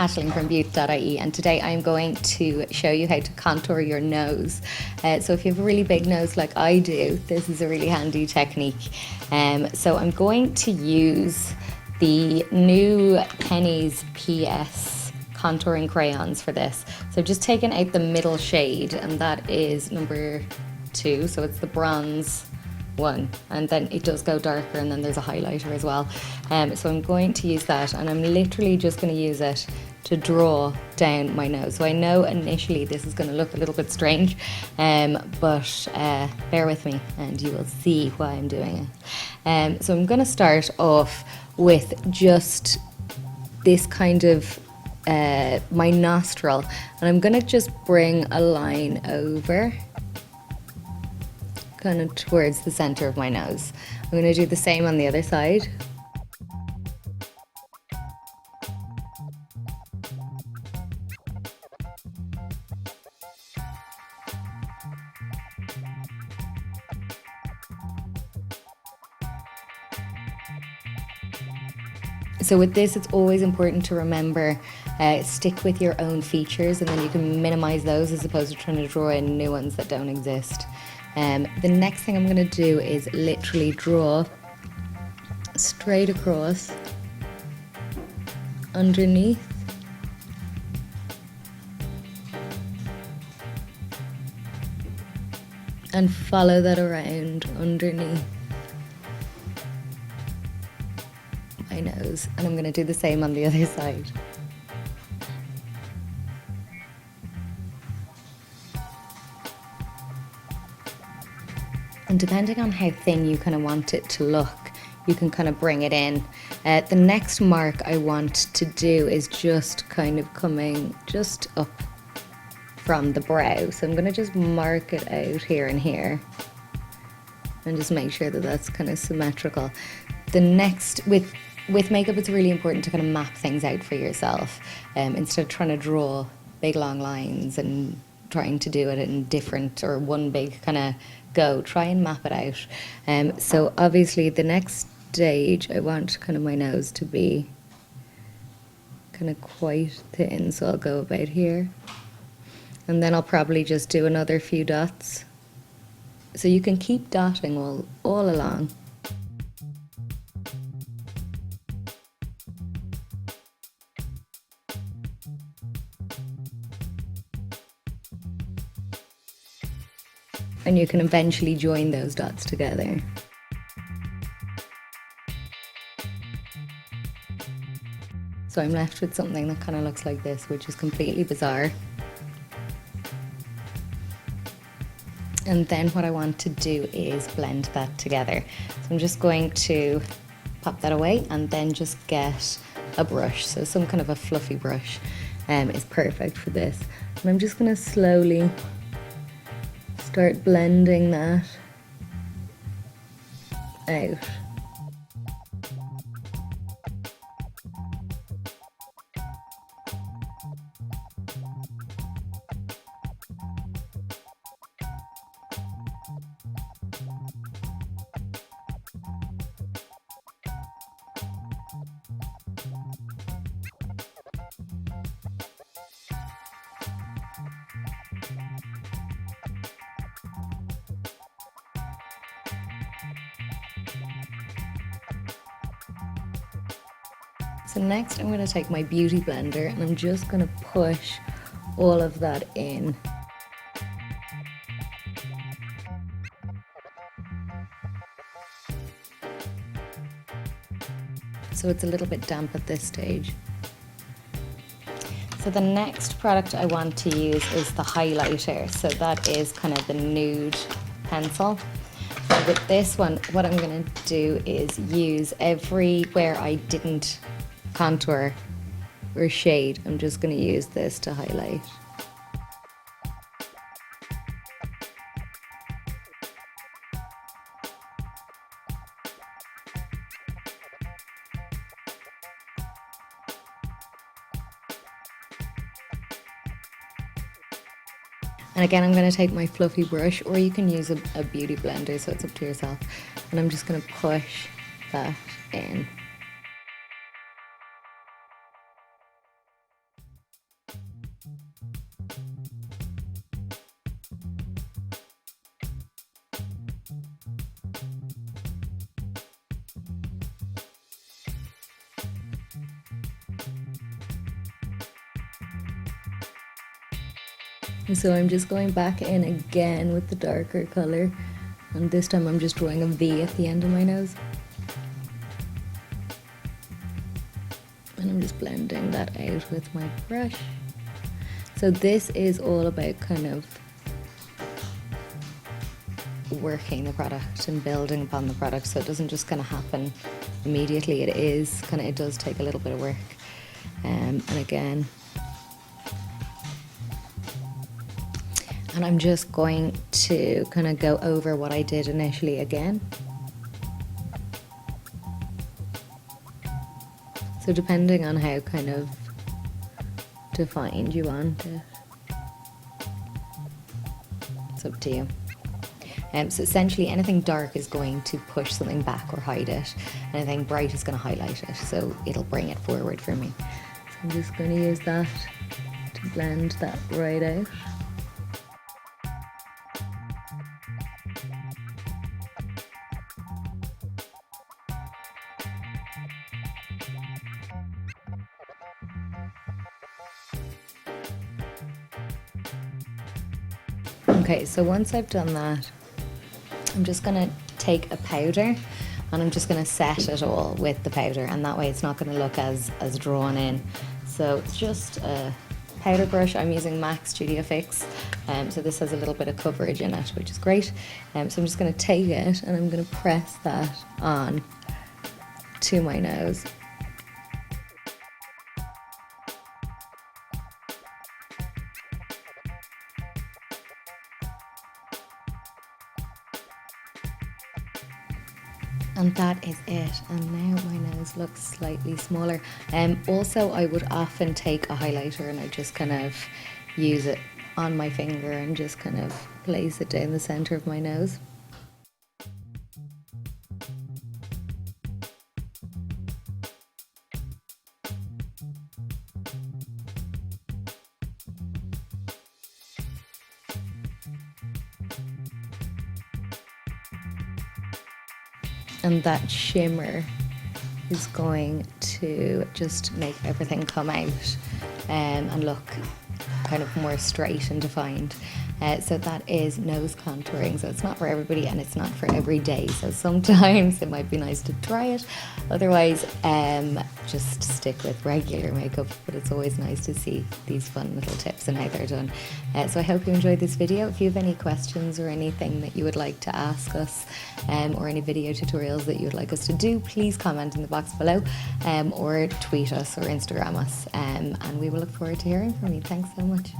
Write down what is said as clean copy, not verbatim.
Aisling from Beaut.ie, and today I'm going to show you how to contour your nose. So if you have a really big nose like I do, this is a really handy technique. So I'm going to use the new Penny's PS contouring crayons for this. So I've just taken out the middle shade, and that is number 2, so it's the bronze one, and then it does go darker, and then there's a highlighter as well. So I'm going to use that, and I'm literally just going to use it to draw down my nose. So I know initially this is going to look a little bit strange, but bear with me and you will see why I'm doing it. So I'm going to start off with just this kind of my nostril, and I'm going to just bring a line over kind of towards the center of my nose. I'm going to do the same on the other side. So with this, it's always important to remember, stick with your own features, and then you can minimize those as opposed to trying to draw in new ones that don't exist. The next thing I'm going to do is literally draw straight across underneath, and follow that around underneath my nose, and I'm going to do the same on the other side. And depending on how thin you kind of want it to look, you can kind of bring it in. The next mark I want to do is just kind of coming just up from the brow. So I'm going to just mark it out here and here, and just make sure that that's kind of symmetrical. The next, with makeup, it's really important to kind of map things out for yourself, instead of trying to draw big long lines and trying to do it in different or one big kind of go. Try and map it out. So obviously the next stage, I want kind of my nose to be kind of quite thin, so I'll go about here, and then I'll probably just do another few dots. So you can keep dotting all along. And you can eventually join those dots together. So I'm left with something that kind of looks like this, which is completely bizarre. And then what I want to do is blend that together. So I'm just going to pop that away and then just get a brush. So some kind of a fluffy brush is perfect for this. And I'm just going to slowly start blending that out. So next I'm going to take my beauty blender, and I'm just going to push all of that in. So it's a little bit damp at this stage. So the next product I want to use is the highlighter. So that is kind of the nude pencil. So with this one, what I'm going to do is use everywhere I didn't contour or shade, I'm just going to use this to highlight. And again, I'm going to take my fluffy brush, or you can use a beauty blender, so it's up to yourself. And I'm just going to push that in. So I'm just going back in again with the darker colour, and this time I'm just drawing a V at the end of my nose. And I'm just blending that out with my brush. So this is all about kind of working the product and building upon the product, so it doesn't just kind of happen immediately. It does take a little bit of work. And again, and I'm just going to kind of go over what I did initially again. So depending on how kind of defined you want it, it's up to you. So essentially anything dark is going to push something back or hide it. Anything bright is going to highlight it, so it'll bring it forward for me. So I'm just going to use that to blend that right out. Okay, so once I've done that, I'm just gonna take a powder and I'm just gonna set it all with the powder, and that way it's not gonna look as drawn in. So it's just a powder brush. I'm using MAC Studio Fix, so this has a little bit of coverage in it, which is great. So I'm just gonna take it and I'm gonna press that on to my nose. And that is it, and now my nose looks slightly smaller. Also, I would often take a highlighter and I just kind of use it on my finger and just kind of place it down the center of my nose. And that shimmer is going to just make everything come out and look kind of more straight and defined. So that is nose contouring. So it's not for everybody and it's not for every day. So sometimes it might be nice to try it. Otherwise, just stick with regular makeup. But it's always nice to see these fun little tips and how they're done. So I hope you enjoyed this video. If you have any questions or anything that you would like to ask us, or any video tutorials that you would like us to do, please comment in the box below, or tweet us or Instagram us. And we will look forward to hearing from you. Thanks so much.